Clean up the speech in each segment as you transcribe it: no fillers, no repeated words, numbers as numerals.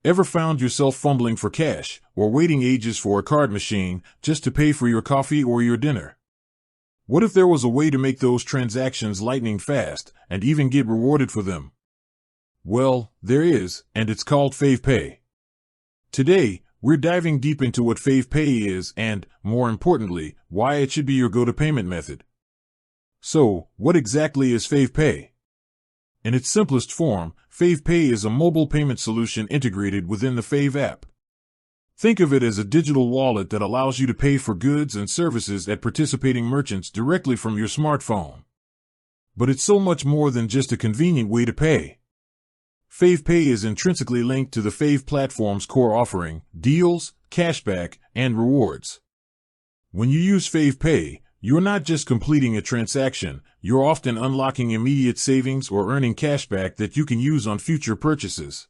Ever found yourself fumbling for cash or waiting ages for a card machine just to pay for your coffee or your dinner? What if there was a way to make those transactions lightning fast and even get rewarded for them? Well, there is, and it's called FavePay. Today, we're diving deep into what FavePay is and, more importantly, why it should be your go-to payment method. So, what exactly is FavePay? In its simplest form, FavePay is a mobile payment solution integrated within the Fave app. Think of it as a digital wallet that allows you to pay for goods and services at participating merchants directly from your smartphone. But it's so much more than just a convenient way to pay. FavePay is intrinsically linked to the Fave platform's core offering, deals, cashback, and rewards. When you use FavePay, you're not just completing a transaction, you're often unlocking immediate savings or earning cashback that you can use on future purchases.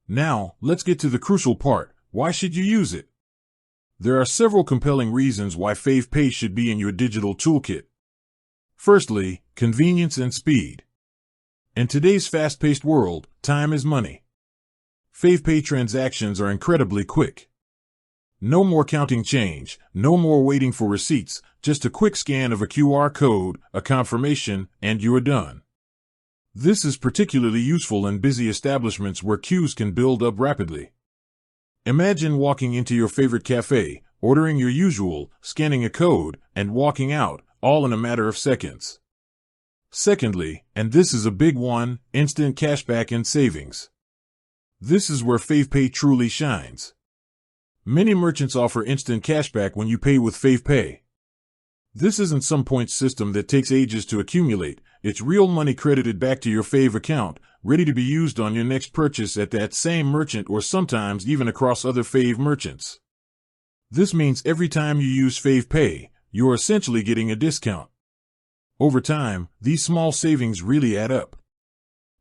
Now, let's get to the crucial part. Why should you use it? There are several compelling reasons why FavePay should be in your digital toolkit. Firstly, convenience and speed. In today's fast-paced world, time is money. FavePay transactions are incredibly quick. No more counting change, no more waiting for receipts, just a quick scan of a QR code, a confirmation, and you're done. This is particularly useful in busy establishments where queues can build up rapidly. Imagine walking into your favorite cafe, ordering your usual, scanning a code, and walking out, all in a matter of seconds. Secondly, and this is a big one, instant cashback and savings. This is where FavePay truly shines. Many merchants offer instant cashback when you pay with FavePay. This isn't some point system that takes ages to accumulate. It's real money credited back to your Fave account, ready to be used on your next purchase at that same merchant or sometimes even across other Fave merchants. This means every time you use FavePay, you're essentially getting a discount. Over time, these small savings really add up.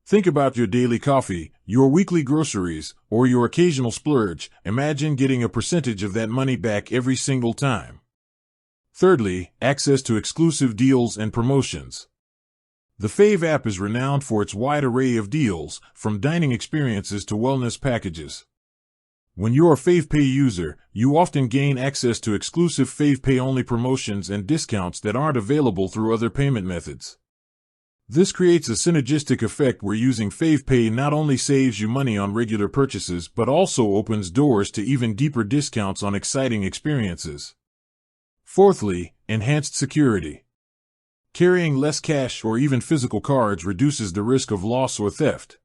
Think about your daily coffee, your weekly groceries, or your occasional splurge. Imagine getting a percentage of that money back every single time. Thirdly, access to exclusive deals and promotions. The Fave app is renowned for its wide array of deals, from dining experiences to wellness packages. When you're a FavePay user, you often gain access to exclusive FavePay-only promotions and discounts that aren't available through other payment methods. This creates a synergistic effect where using FavePay not only saves you money on regular purchases but also opens doors to even deeper discounts on exciting experiences. Fourthly, enhanced security. Carrying less cash or even physical cards reduces the risk of loss or theft.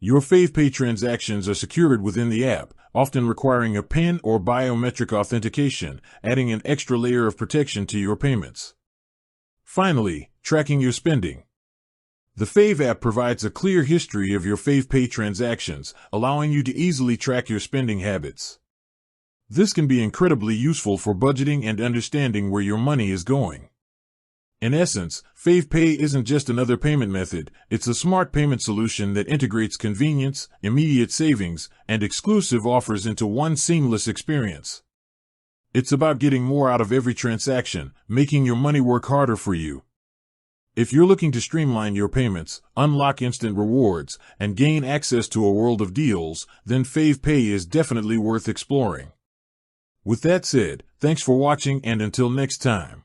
Your FavePay transactions are secured within the app, often requiring a PIN or biometric authentication, adding an extra layer of protection to your payments. Finally, tracking your spending. The Fave app provides a clear history of your FavePay transactions, allowing you to easily track your spending habits. This can be incredibly useful for budgeting and understanding where your money is going. In essence, FavePay isn't just another payment method, it's a smart payment solution that integrates convenience, immediate savings, and exclusive offers into one seamless experience. It's about getting more out of every transaction, making your money work harder for you. If you're looking to streamline your payments, unlock instant rewards, and gain access to a world of deals, then FavePay is definitely worth exploring. With that said, thanks for watching and until next time.